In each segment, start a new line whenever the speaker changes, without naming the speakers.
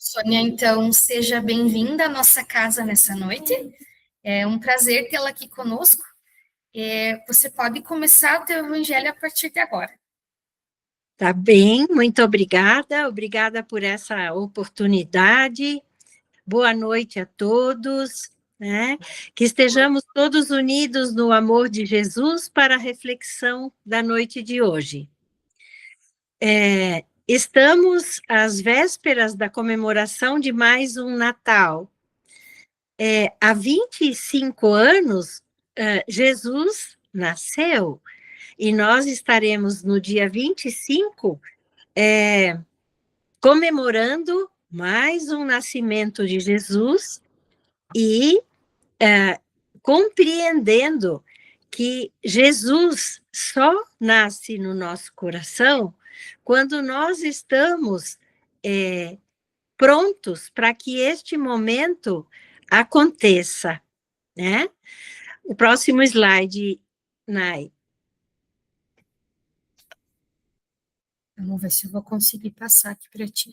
Sônia, então, seja bem-vinda à nossa casa nessa noite. É um prazer tê-la aqui conosco. Você pode começar o teu evangelho a partir de agora.
Tá bem, muito obrigada. Obrigada por essa oportunidade. Boa noite a todos, né? Que estejamos todos unidos no amor de Jesus para a reflexão da noite de hoje. Estamos às vésperas da comemoração de mais um Natal. Há 25 anos, Jesus nasceu, e nós estaremos no dia 25, comemorando mais um nascimento de Jesus e compreendendo que Jesus só nasce no nosso coração quando nós estamos prontos para que este momento aconteça, né? O próximo slide, Nai.
Vamos ver se eu vou conseguir passar aqui para ti.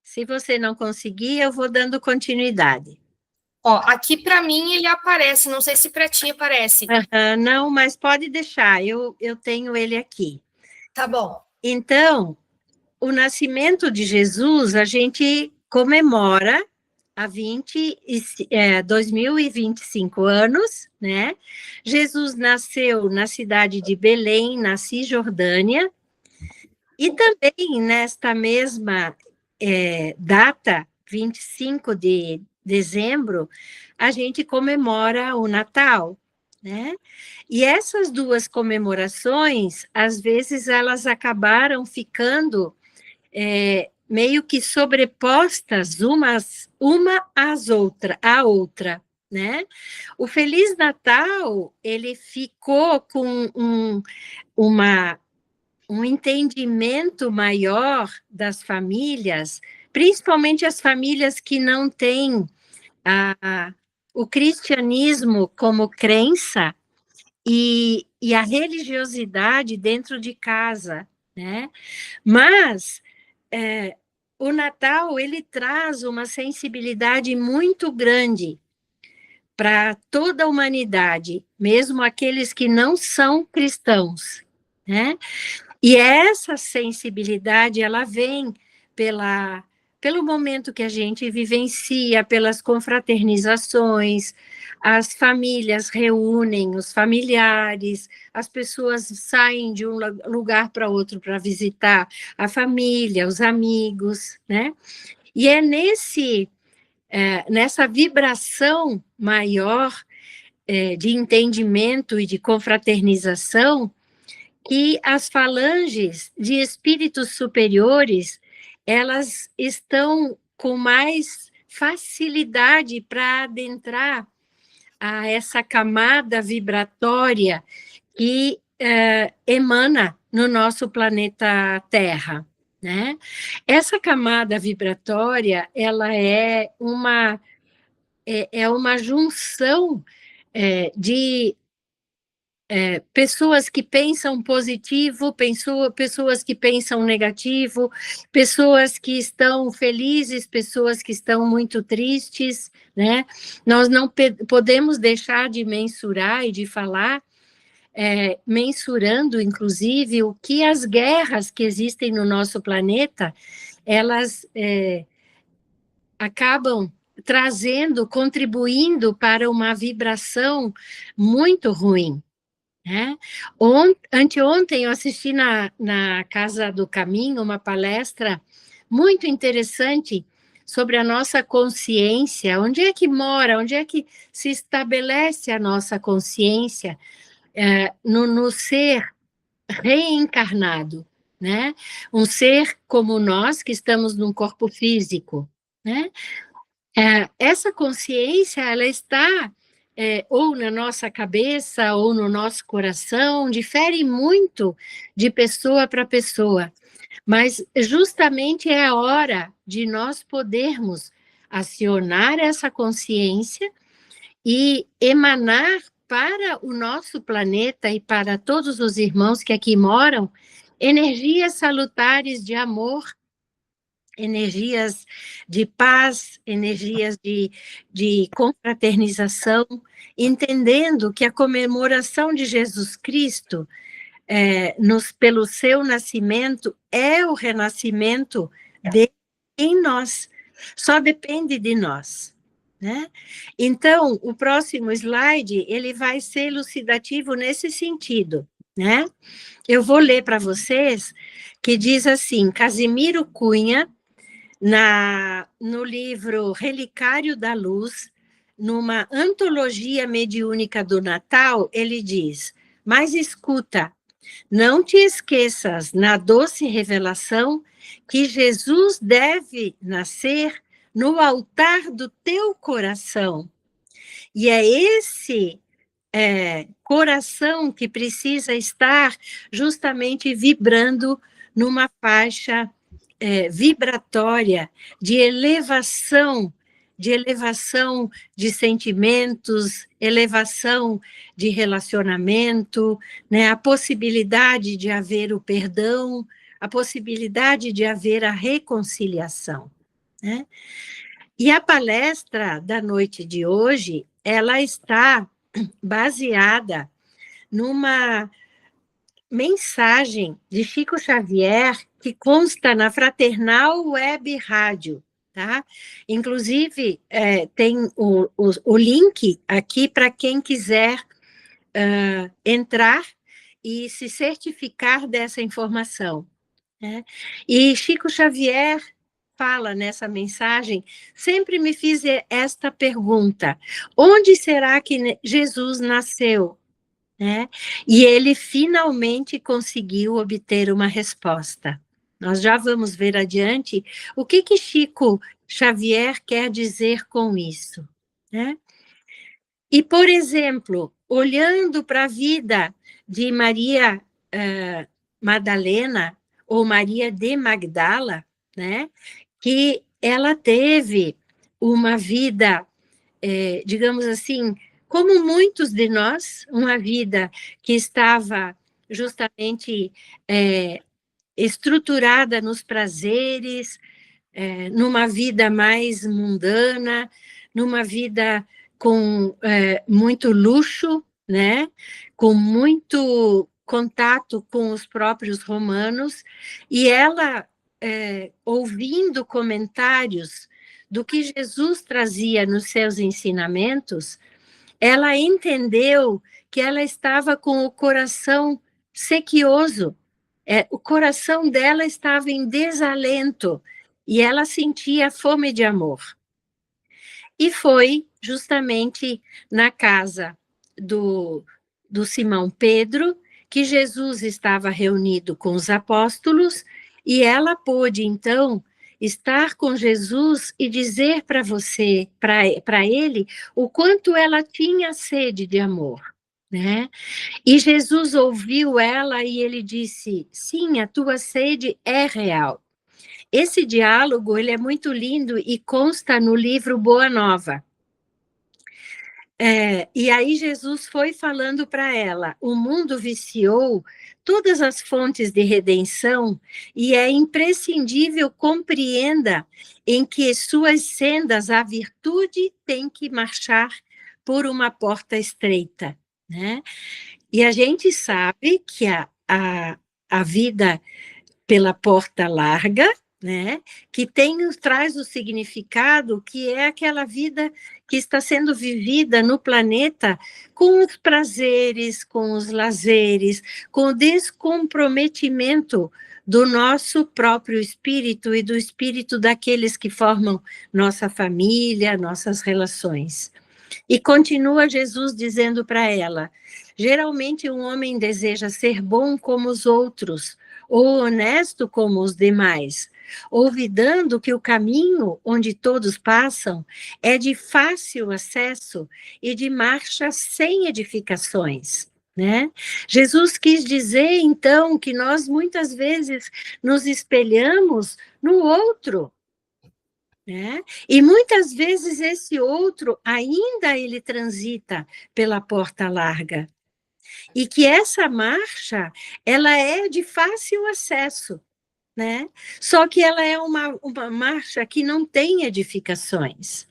Se você não conseguir, eu vou dando continuidade.
Ó, aqui para mim ele aparece, não sei se para ti aparece.
Não, mas pode deixar, eu tenho ele aqui.
Tá bom.
Então, o nascimento de Jesus, a gente comemora há 2025 anos, né? Jesus nasceu na cidade de Belém, na Cisjordânia, e também nesta mesma data, 25 de dezembro, a gente comemora o Natal, né? E essas duas comemorações, às vezes, elas acabaram ficando meio que sobrepostas uma à outra, né? O Feliz Natal, ele ficou com um entendimento maior das famílias, principalmente as famílias que não têm o cristianismo como crença e a religiosidade dentro de casa, né? Mas o Natal, ele traz uma sensibilidade muito grande para toda a humanidade, mesmo aqueles que não são cristãos, né? E essa sensibilidade, ela vem pelo momento que a gente vivencia, pelas confraternizações, as famílias reúnem os familiares, as pessoas saem de um lugar para outro para visitar a família, os amigos, né? E é nessa vibração maior de entendimento e de confraternização que as falanges de espíritos superiores, elas estão com mais facilidade para adentrar a essa camada vibratória que emana no nosso planeta Terra, né? Essa camada vibratória, ela é uma junção de pessoas que pensam positivo, pessoas que pensam negativo, pessoas que estão felizes, pessoas que estão muito tristes, né? Nós não podemos deixar de mensurar e de falar, mensurando, inclusive, o que as guerras que existem no nosso planeta, elas acabam trazendo, contribuindo para uma vibração muito ruim. Anteontem eu assisti na Casa do Caminho uma palestra muito interessante sobre a nossa consciência, onde é que mora, onde é que se estabelece a nossa consciência no ser reencarnado, né? Um ser como nós, que estamos num corpo físico, né? Essa consciência, ela está ou na nossa cabeça, ou no nosso coração, difere muito de pessoa para pessoa, mas justamente é a hora de nós podermos acionar essa consciência e emanar para o nosso planeta e para todos os irmãos que aqui moram, energias salutares de amor, energias de paz, energias de confraternização, entendendo que a comemoração de Jesus Cristo, pelo seu nascimento, é o renascimento dele em nós, só depende de nós, né? Então, o próximo slide, ele vai ser elucidativo nesse sentido, né? Eu vou ler para vocês, que diz assim, Casimiro Cunha, no livro Relicário da Luz, numa antologia mediúnica do Natal, ele diz, mas escuta, não te esqueças, na doce revelação, que Jesus deve nascer no altar do teu coração. E é esse coração que precisa estar justamente vibrando numa faixa vibratória de elevação de sentimentos, elevação de relacionamento, né? A possibilidade de haver o perdão, a possibilidade de haver a reconciliação, né? E a palestra da noite de hoje, ela está baseada numa mensagem de Chico Xavier que consta na Fraternal Web Rádio, tá? Inclusive, tem o link aqui para quem quiser entrar e se certificar dessa informação, né? E Chico Xavier fala nessa mensagem, sempre me fiz esta pergunta, onde será que Jesus nasceu? Né? E ele finalmente conseguiu obter uma resposta. Nós já vamos ver adiante o que Chico Xavier quer dizer com isso, né? E, por exemplo, olhando para a vida de Maria Madalena, ou Maria de Magdala, né? Que ela teve uma vida, digamos assim, como muitos de nós, uma vida que estava justamente estruturada nos prazeres, numa vida mais mundana, numa vida com muito luxo, né? Com muito contato com os próprios romanos, e ela, ouvindo comentários do que Jesus trazia nos seus ensinamentos, ela entendeu que ela estava com o coração sequioso, o coração dela estava em desalento, e ela sentia fome de amor. E foi justamente na casa do Simão Pedro que Jesus estava reunido com os apóstolos, e ela pôde, então, estar com Jesus e dizer para ele, o quanto ela tinha sede de amor, né? E Jesus ouviu ela e ele disse, sim, a tua sede é real. Esse diálogo, ele é muito lindo e consta no livro Boa Nova. E aí Jesus foi falando para ela, o mundo viciou todas as fontes de redenção e é imprescindível compreenda em que suas sendas a virtude tem que marchar por uma porta estreita, né? E a gente sabe que a vida pela porta larga, né, que traz o significado que é aquela vida que está sendo vivida no planeta com os prazeres, com os lazeres, com o descomprometimento do nosso próprio espírito e do espírito daqueles que formam nossa família, nossas relações. E continua Jesus dizendo para ela, geralmente um homem deseja ser bom como os outros, ou honesto como os demais, olvidando que o caminho onde todos passam é de fácil acesso e de marcha sem edificações, né? Jesus quis dizer, então, que nós muitas vezes nos espelhamos no outro, né? E muitas vezes esse outro ainda ele transita pela porta larga. E que essa marcha, ela é de fácil acesso, né? Só que ela é uma marcha que não tem edificações.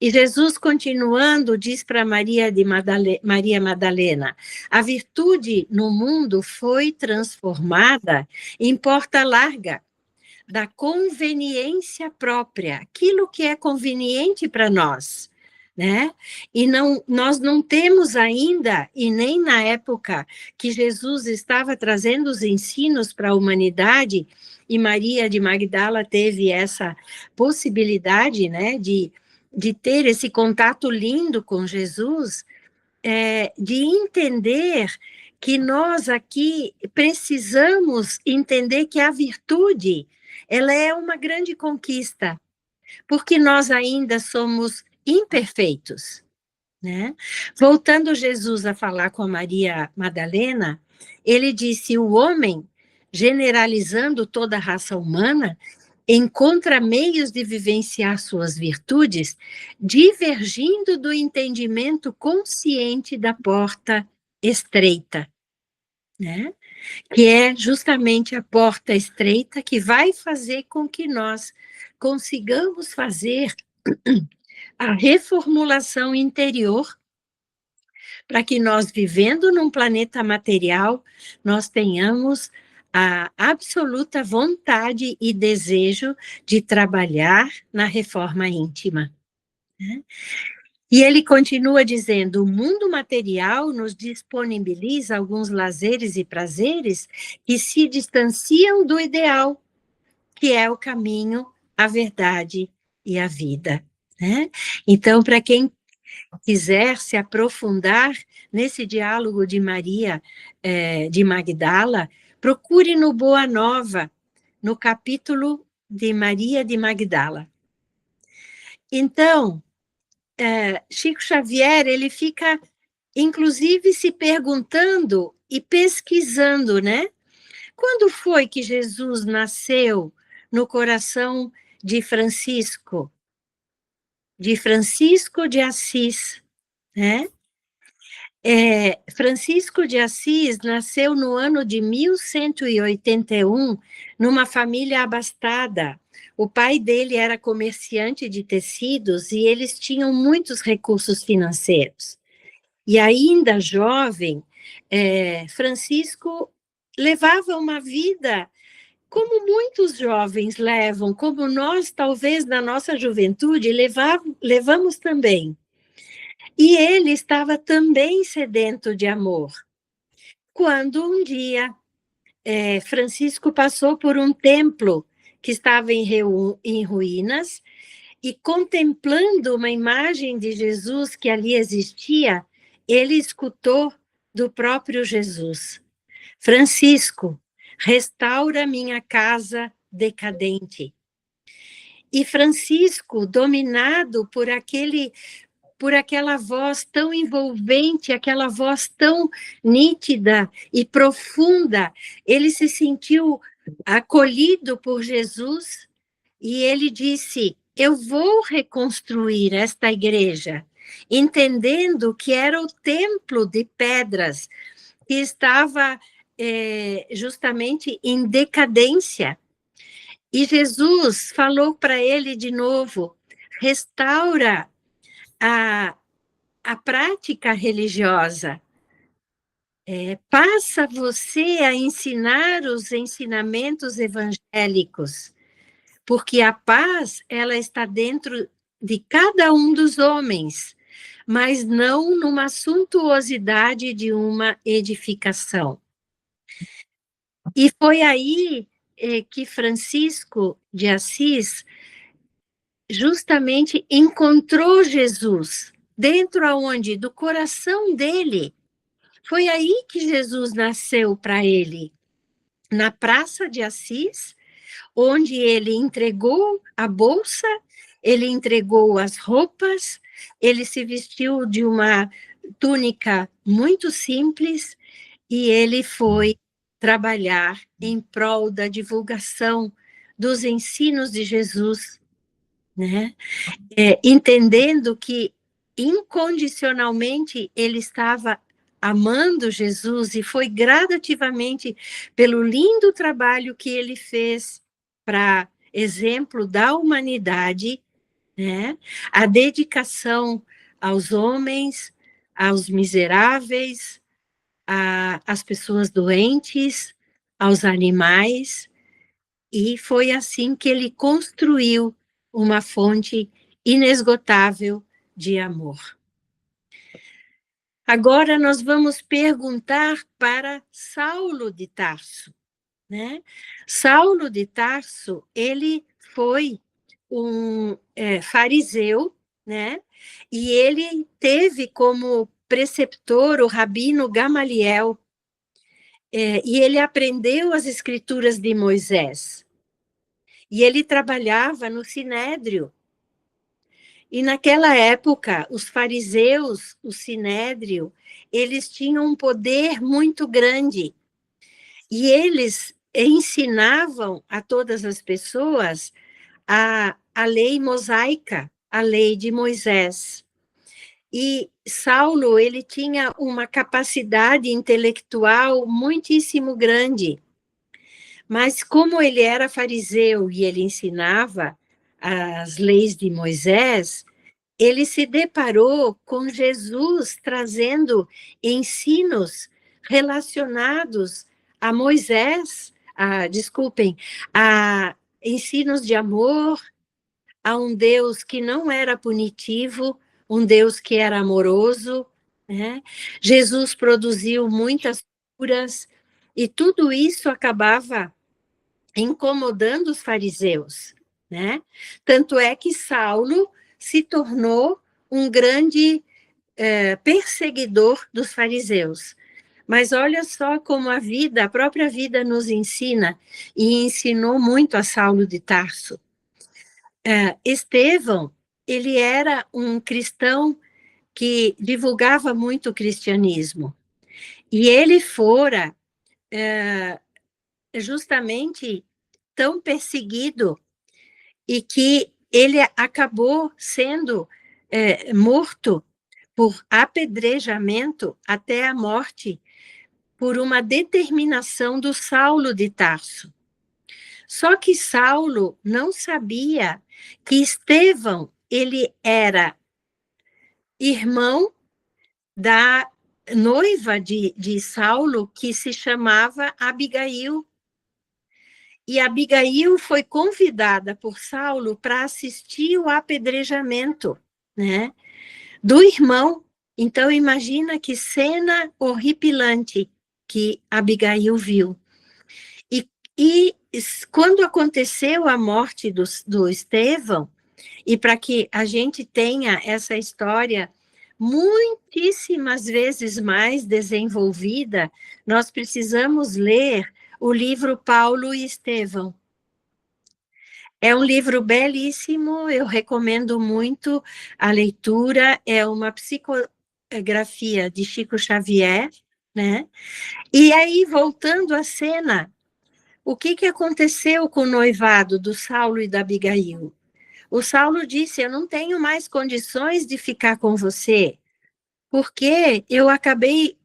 E Jesus, continuando, diz para Maria Madalena: a virtude no mundo foi transformada em porta larga da conveniência própria, aquilo que é conveniente para nós, né? E nós não temos ainda, e nem na época que Jesus estava trazendo os ensinos para a humanidade, e Maria de Magdala teve essa possibilidade, né, de ter esse contato lindo com Jesus, de entender que nós aqui precisamos entender que a virtude, ela é uma grande conquista, porque nós ainda somos imperfeitos, né? Voltando Jesus a falar com a Maria Madalena, ele disse: o homem, generalizando toda a raça humana, encontra meios de vivenciar suas virtudes, divergindo do entendimento consciente da porta estreita, né? Que é justamente a porta estreita que vai fazer com que nós consigamos fazer a reformulação interior, para que nós, vivendo num planeta material, nós tenhamos a absoluta vontade e desejo de trabalhar na reforma íntima, né? E ele continua dizendo: o mundo material nos disponibiliza alguns lazeres e prazeres que se distanciam do ideal, que é o caminho, a verdade e a vida, né? Então, para quem quiser se aprofundar nesse diálogo de Maria de Magdala, procure no Boa Nova, no capítulo de Maria de Magdala. Então, Chico Xavier, ele fica, inclusive, se perguntando e pesquisando, né? Quando foi que Jesus nasceu no coração de Francisco de Assis, né? Francisco de Assis nasceu no ano de 1181, numa família abastada. O pai dele era comerciante de tecidos e eles tinham muitos recursos financeiros. E ainda jovem, Francisco levava uma vida como muitos jovens levam, como nós, talvez, na nossa juventude, levamos também. E ele estava também sedento de amor. Quando um dia Francisco passou por um templo que estava em ruínas, e contemplando uma imagem de Jesus que ali existia, ele escutou do próprio Jesus: Francisco, restaura minha casa decadente. E Francisco, dominado por aquela voz tão envolvente, aquela voz tão nítida e profunda, ele se sentiu acolhido por Jesus e ele disse: eu vou reconstruir esta igreja, entendendo que era o templo de pedras que estava justamente em decadência. E Jesus falou para ele de novo: restaura a prática religiosa, passa você a ensinar os ensinamentos evangélicos, porque a paz, ela está dentro de cada um dos homens, mas não numa suntuosidade de uma edificação. E foi aí que Francisco de Assis justamente encontrou Jesus, dentro aonde? Do coração dele. Foi aí que Jesus nasceu para ele, na Praça de Assis, onde ele entregou a bolsa, ele entregou as roupas, ele se vestiu de uma túnica muito simples e ele foi trabalhar em prol da divulgação dos ensinos de Jesus, né? Entendendo que incondicionalmente ele estava amando Jesus, e foi gradativamente pelo lindo trabalho que ele fez para exemplo da humanidade, né? A dedicação aos homens, aos miseráveis, às pessoas doentes, aos animais, e foi assim que ele construiu uma fonte inesgotável de amor. Agora nós vamos perguntar para Saulo de Tarso, né? Saulo de Tarso, ele foi um fariseu, né? E ele teve como preceptor o rabino Gamaliel, e ele aprendeu as escrituras de Moisés. E ele trabalhava no Sinédrio. E naquela época, os fariseus, o Sinédrio, eles tinham um poder muito grande. E eles ensinavam a todas as pessoas a lei mosaica, a lei de Moisés. E Saulo, ele tinha uma capacidade intelectual muitíssimo grande. Mas como ele era fariseu e ele ensinava as leis de Moisés, ele se deparou com Jesus trazendo ensinos relacionados a Moisés, a ensinos de amor, a um Deus que não era punitivo, um Deus que era amoroso, né? Jesus produziu muitas curas, e tudo isso acabava incomodando os fariseus, né? Tanto é que Saulo se tornou um grande perseguidor dos fariseus. Mas olha só como a própria vida nos ensina, e ensinou muito a Saulo de Tarso. Estevão, ele era um cristão que divulgava muito o cristianismo, e ele fora justamente tão perseguido, e que ele acabou sendo morto por apedrejamento até a morte, por uma determinação do Saulo de Tarso. Só que Saulo não sabia que Estevão, ele era irmão da noiva de Saulo, que se chamava Abigail. E Abigail foi convidada por Saulo para assistir o apedrejamento, né, do irmão. Então, imagina que cena horripilante que Abigail viu. E quando aconteceu a morte do Estevão, e para que a gente tenha essa história muitíssimas vezes mais desenvolvida, nós precisamos ler o livro Paulo e Estevão. É um livro belíssimo, eu recomendo muito a leitura, é uma psicografia de Chico Xavier, né? E aí, voltando à cena, o que aconteceu com o noivado do Saulo e da Abigail? O Saulo disse: eu não tenho mais condições de ficar com você, porque eu acabei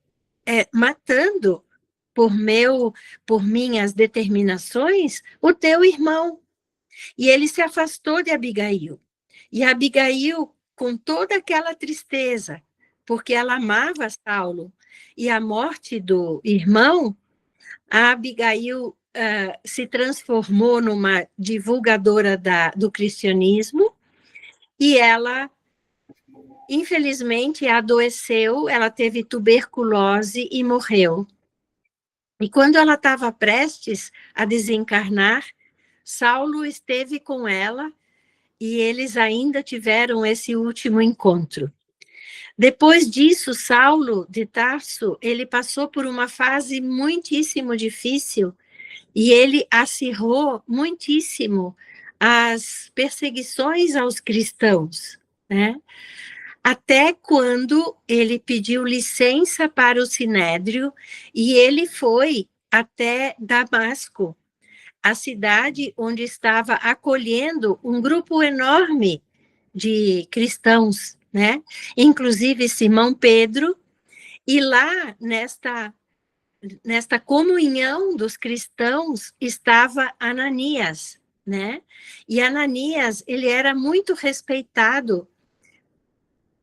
matando por minhas determinações o teu irmão. E ele se afastou de Abigail. E Abigail, com toda aquela tristeza, porque ela amava Saulo, e a morte do irmão, a Abigail se transformou numa divulgadora do cristianismo, e ela, infelizmente, adoeceu, ela teve tuberculose e morreu. E quando ela estava prestes a desencarnar, Saulo esteve com ela, e eles ainda tiveram esse último encontro. Depois disso, Saulo de Tarso, ele passou por uma fase muitíssimo difícil, e ele acirrou muitíssimo as perseguições aos cristãos, né? Até quando ele pediu licença para o Sinédrio, e ele foi até Damasco, a cidade onde estava acolhendo um grupo enorme de cristãos, né? Inclusive Simão Pedro E lá, nesta comunhão dos cristãos, estava Ananias, né? E Ananias, ele era muito respeitado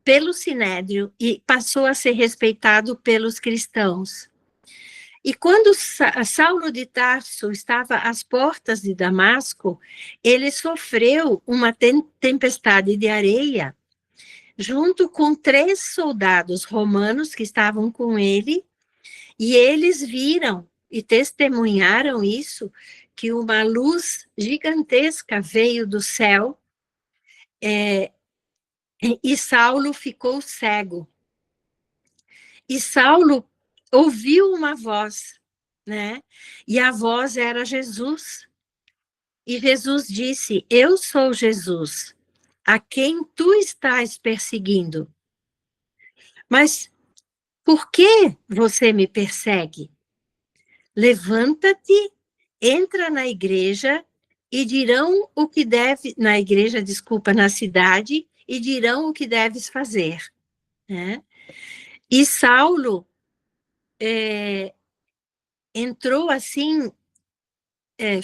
pelo Sinédrio e passou a ser respeitado pelos cristãos. E quando Saulo de Tarso estava às portas de Damasco, ele sofreu uma tempestade de areia, junto com 3 soldados romanos que estavam com ele, e eles viram e testemunharam isso, que uma luz gigantesca veio do céu, e Saulo ficou cego. E Saulo ouviu uma voz, né? E a voz era Jesus. E Jesus disse: Eu sou Jesus, a quem tu estás perseguindo. Mas por que você me persegue? Levanta-te, entra na igreja e dirão o que deve, na igreja, desculpa, na cidade, e dirão o que deves fazer, né? E Saulo entrou assim,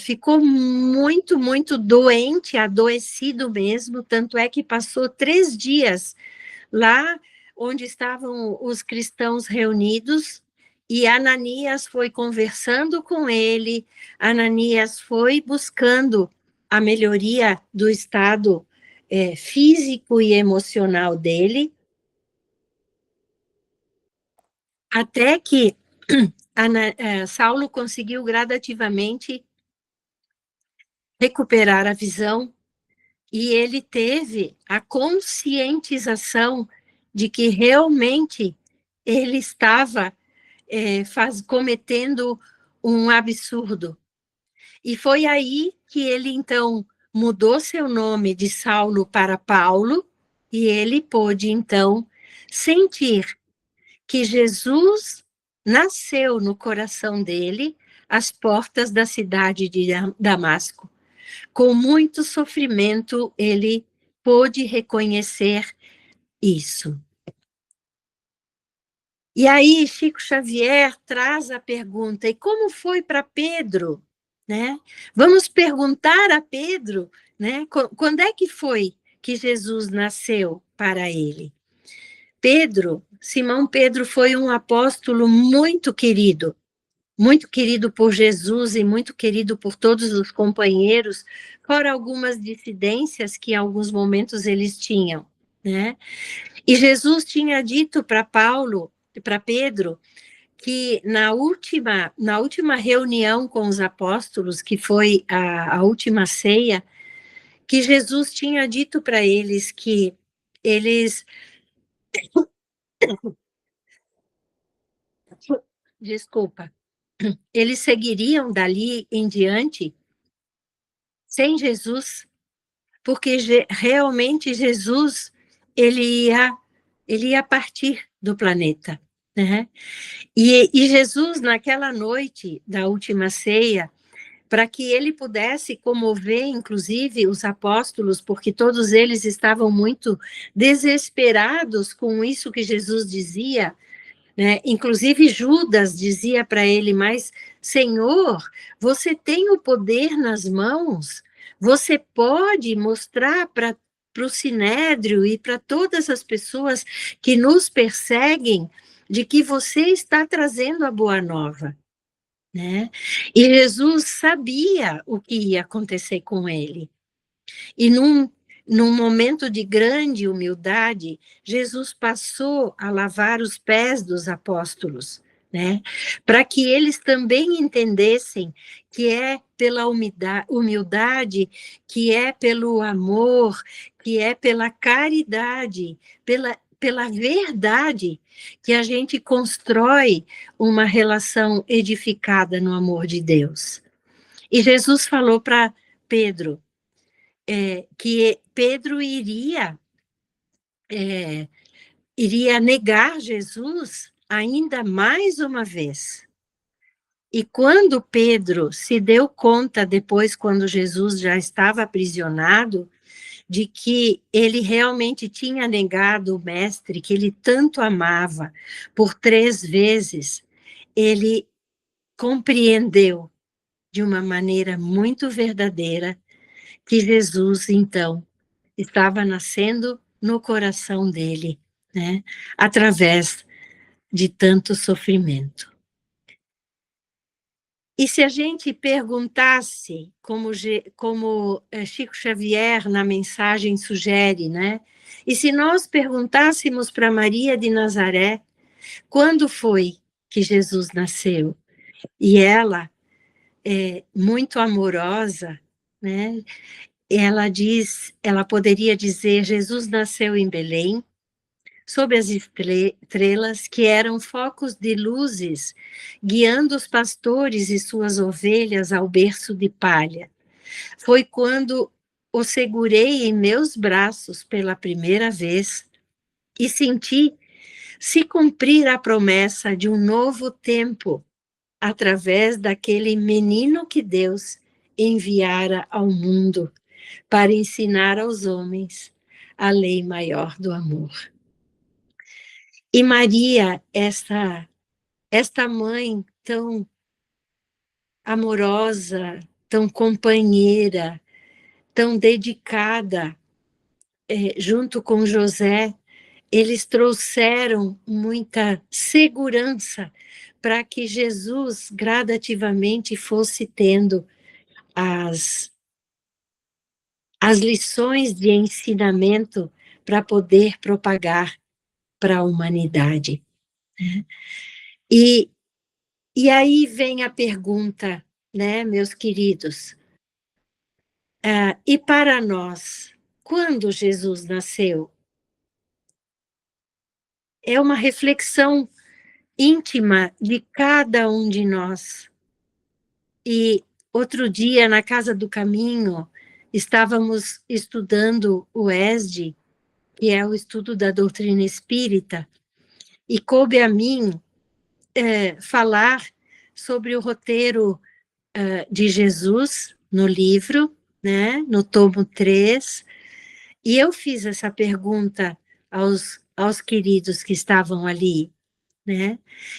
ficou muito, muito doente, adoecido mesmo, tanto é que passou 3 dias lá onde estavam os cristãos reunidos, e Ananias foi conversando com ele, Ananias foi buscando a melhoria do estado físico e emocional dele, até que Saulo conseguiu gradativamente recuperar a visão, e ele teve a conscientização de que realmente ele estava cometendo um absurdo. E foi aí que ele, então, mudou seu nome de Saulo para Paulo, e ele pôde, então, sentir que Jesus nasceu no coração dele, às portas da cidade de Damasco. Com muito sofrimento, ele pôde reconhecer isso. E aí, Chico Xavier traz a pergunta: e como foi para Pedro? Né? Vamos perguntar a Pedro, né? Quando é que foi que Jesus nasceu para ele? Simão Pedro foi um apóstolo muito querido por Jesus e muito querido por todos os companheiros, fora algumas dissidências que em alguns momentos eles tinham, né? E Jesus tinha dito para Pedro, que na última reunião com os apóstolos, que foi a última ceia, que Jesus tinha dito para eles que eles desculpa, eles seguiriam dali em diante sem Jesus, porque realmente Jesus ele ia partir do planeta, né? E Jesus, naquela noite da última ceia, para que ele pudesse comover, inclusive, os apóstolos, porque todos eles estavam muito desesperados com isso que Jesus dizia, né? Inclusive Judas dizia para ele: mas, Senhor, você tem o poder nas mãos, você pode mostrar para o Sinédrio e para todas as pessoas que nos perseguem de que você está trazendo a boa nova, né? E Jesus sabia o que ia acontecer com ele. E num momento de grande humildade, Jesus passou a lavar os pés dos apóstolos, né? Para que eles também entendessem que é pela humildade, que é pelo amor, que é pela caridade, pela verdade, que a gente constrói uma relação edificada no amor de Deus. E Jesus falou para Pedro, que Pedro iria negar Jesus ainda mais uma vez. E quando Pedro se deu conta, depois, quando Jesus já estava aprisionado, de que ele realmente tinha negado o mestre, que ele tanto amava, por 3 vezes, ele compreendeu de uma maneira muito verdadeira que Jesus, então, estava nascendo no coração dele, né, através de tanto sofrimento. E se a gente perguntasse, como Chico Xavier na mensagem sugere, né? E se nós perguntássemos para Maria de Nazaré quando foi que Jesus nasceu? E ela, muito amorosa, né? Ela poderia dizer: Jesus nasceu em Belém, sob as estrelas que eram focos de luzes, guiando os pastores e suas ovelhas ao berço de palha. Foi quando o segurei em meus braços pela primeira vez e senti se cumprir a promessa de um novo tempo através daquele menino que Deus enviara ao mundo para ensinar aos homens a lei maior do amor. E Maria, esta mãe tão amorosa, tão companheira, tão dedicada, junto com José, eles trouxeram muita segurança para que Jesus gradativamente fosse tendo as, as lições de ensinamento para poder propagar para a humanidade. E, e aí vem a pergunta, né, meus queridos, e para nós, quando Jesus nasceu? É uma reflexão íntima de cada um de nós. E outro dia, na Casa do Caminho, estávamos estudando o ESD, que é o estudo da doutrina espírita, e coube a mim falar sobre o roteiro de Jesus no livro, né, no tomo 3, e eu fiz essa pergunta aos queridos que estavam ali, né,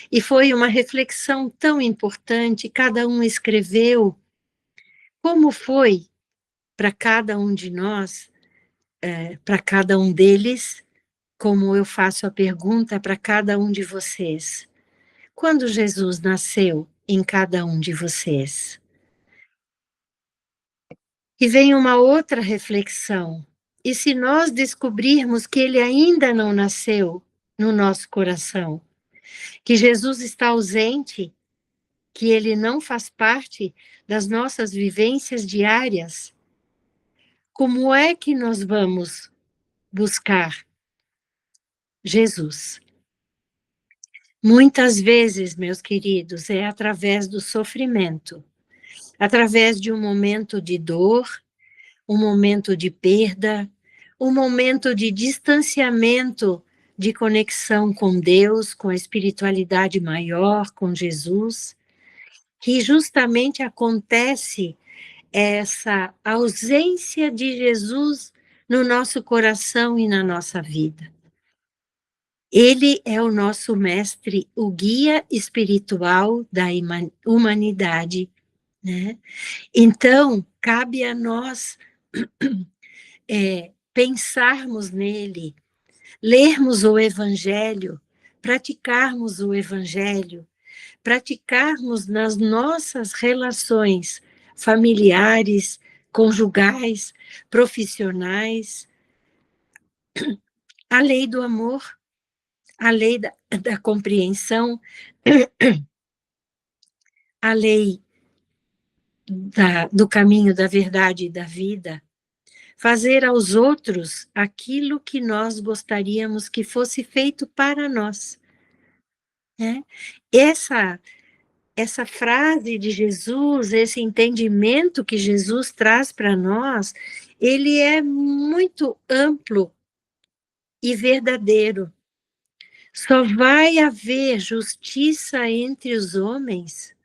e foi uma reflexão tão importante, cada um escreveu como foi para cada um de nós, para cada um deles, como eu faço a pergunta para cada um de vocês. Quando Jesus nasceu em cada um de vocês? E vem uma outra reflexão. E se nós descobrirmos que ele ainda não nasceu no nosso coração, que Jesus está ausente, que ele não faz parte das nossas vivências diárias, como é que nós vamos buscar Jesus? Muitas vezes, meus queridos, é através do sofrimento, através de um momento de dor, um momento de perda, um momento de distanciamento, de conexão com Deus, com a espiritualidade maior, com Jesus, que justamente acontece essa ausência de Jesus no nosso coração e na nossa vida. Ele é o nosso mestre, o guia espiritual da humanidade, né? Então, cabe a nós pensarmos nele, lermos o Evangelho, praticarmos o Evangelho, praticarmos nas nossas relações familiares, conjugais, profissionais, a lei do amor, a lei da compreensão, a lei do caminho da verdade e da vida, fazer aos outros aquilo que nós gostaríamos que fosse feito para nós. Né? Essa frase de Jesus, esse entendimento que Jesus traz para nós, ele é muito amplo e verdadeiro. Só vai haver justiça entre os homens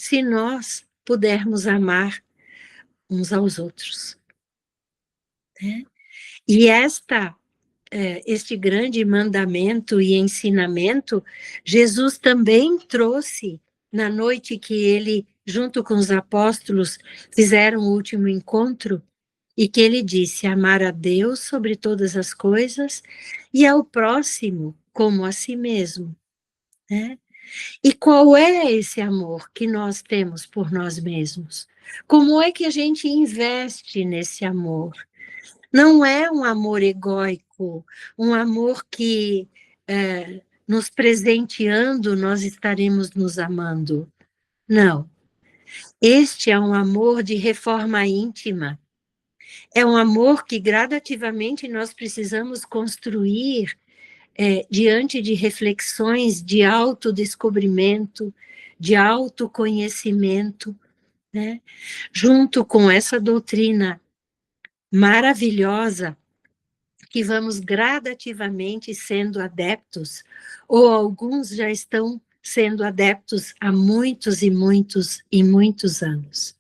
se nós pudermos amar uns aos outros, né? E este grande mandamento e ensinamento, Jesus também trouxe na noite que ele, junto com os apóstolos, fizeram o último encontro, e que ele disse: amar a Deus sobre todas as coisas e ao próximo como a si mesmo, né? E qual é esse amor que nós temos por nós mesmos? Como é que a gente investe nesse amor? Não é um amor egóico, um amor que, nos presenteando, nós estaremos nos amando. Não. Este é um amor de reforma íntima. É um amor que gradativamente nós precisamos construir diante de reflexões de autodescobrimento, de autoconhecimento, né? Junto com essa doutrina maravilhosa que vamos gradativamente sendo adeptos, ou alguns já estão sendo adeptos há muitos e muitos e muitos anos.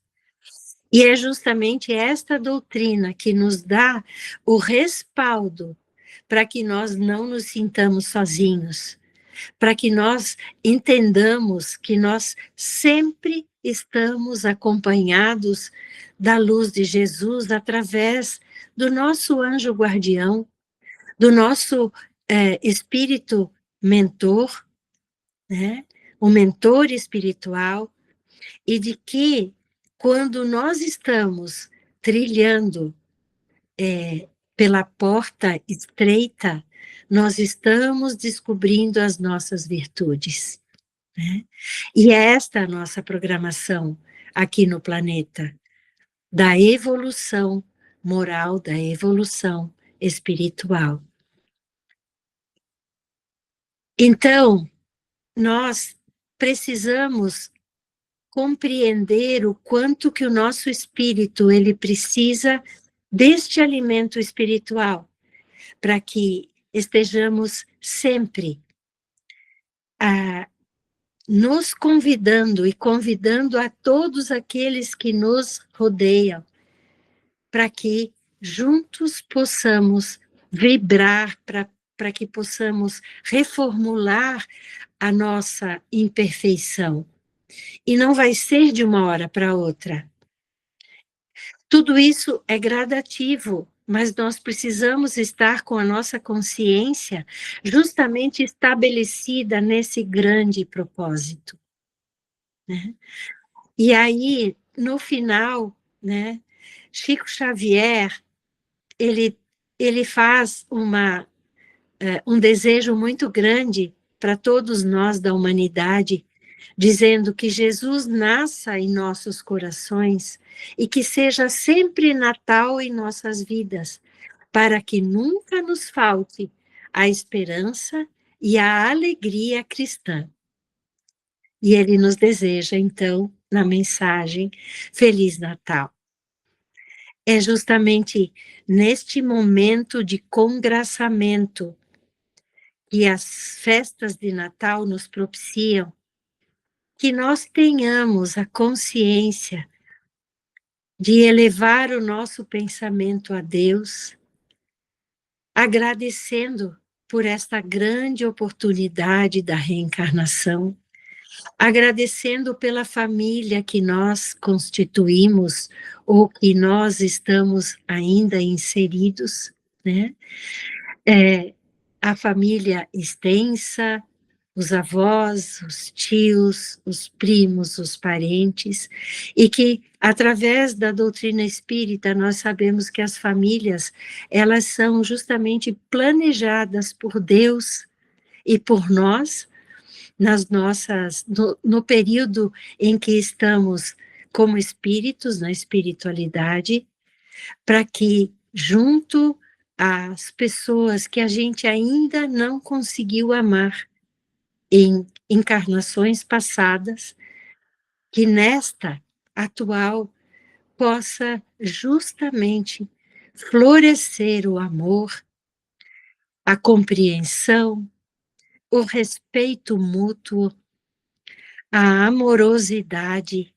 E é justamente esta doutrina que nos dá o respaldo para que nós não nos sintamos sozinhos, para que nós entendamos que nós sempre estamos acompanhados da luz de Jesus através do nosso anjo guardião, do nosso espírito mentor, né? O mentor espiritual, e de que quando nós estamos trilhando pela porta estreita, nós estamos descobrindo as nossas virtudes, né? E é esta a nossa programação aqui no planeta, da evolução moral, da evolução espiritual. Então, nós precisamos compreender o quanto que o nosso espírito ele precisa deste alimento espiritual, para que estejamos sempre nos convidando e convidando a todos aqueles que nos rodeiam, para que juntos possamos vibrar, para que possamos reformular a nossa imperfeição. E não vai ser de uma hora para outra. Tudo isso é gradativo, mas nós precisamos estar com a nossa consciência justamente estabelecida nesse grande propósito, né? E aí, no final, né, Chico Xavier, ele faz um desejo muito grande para todos nós da humanidade, dizendo que Jesus nasça em nossos corações e que seja sempre Natal em nossas vidas, para que nunca nos falte a esperança e a alegria cristã. E ele nos deseja, então, na mensagem, Feliz Natal. É justamente neste momento de congraçamento que as festas de Natal nos propiciam, que nós tenhamos a consciência de elevar o nosso pensamento a Deus, agradecendo por esta grande oportunidade da reencarnação, agradecendo pela família que nós constituímos ou que nós estamos ainda inseridos, né? A família extensa, os avós, os tios, os primos, os parentes, e que, através da doutrina espírita, nós sabemos que as famílias, elas são justamente planejadas por Deus e por nós, no período em que estamos como espíritos, na espiritualidade, para que, junto às pessoas que a gente ainda não conseguiu amar, em encarnações passadas, que nesta atual possa justamente florescer o amor, a compreensão, o respeito mútuo, a amorosidade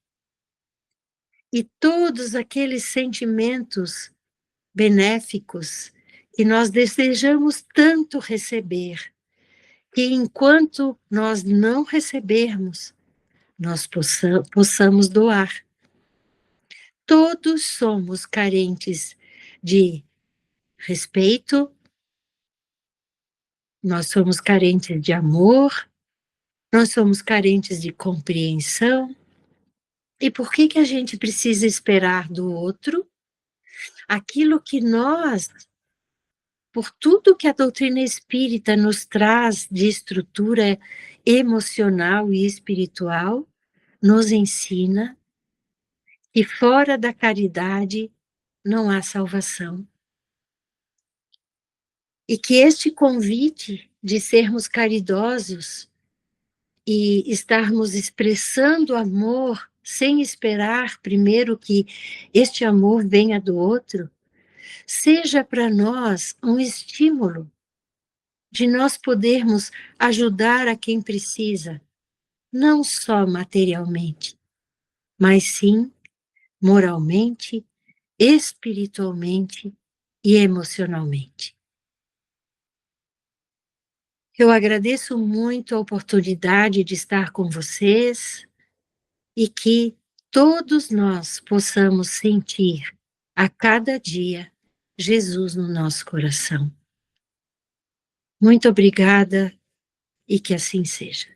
e todos aqueles sentimentos benéficos que nós desejamos tanto receber, que enquanto nós não recebermos, nós possamos doar. Todos somos carentes de respeito, nós somos carentes de amor, nós somos carentes de compreensão. E por que que a gente precisa esperar do outro aquilo que nós, por tudo que a doutrina espírita nos traz de estrutura emocional e espiritual, nos ensina que fora da caridade não há salvação. E que este convite de sermos caridosos e estarmos expressando amor sem esperar primeiro que este amor venha do outro, seja para nós um estímulo de nós podermos ajudar a quem precisa, não só materialmente, mas sim moralmente, espiritualmente e emocionalmente. Eu agradeço muito a oportunidade de estar com vocês e que todos nós possamos sentir a cada dia Jesus no nosso coração. Muito obrigada e que assim seja.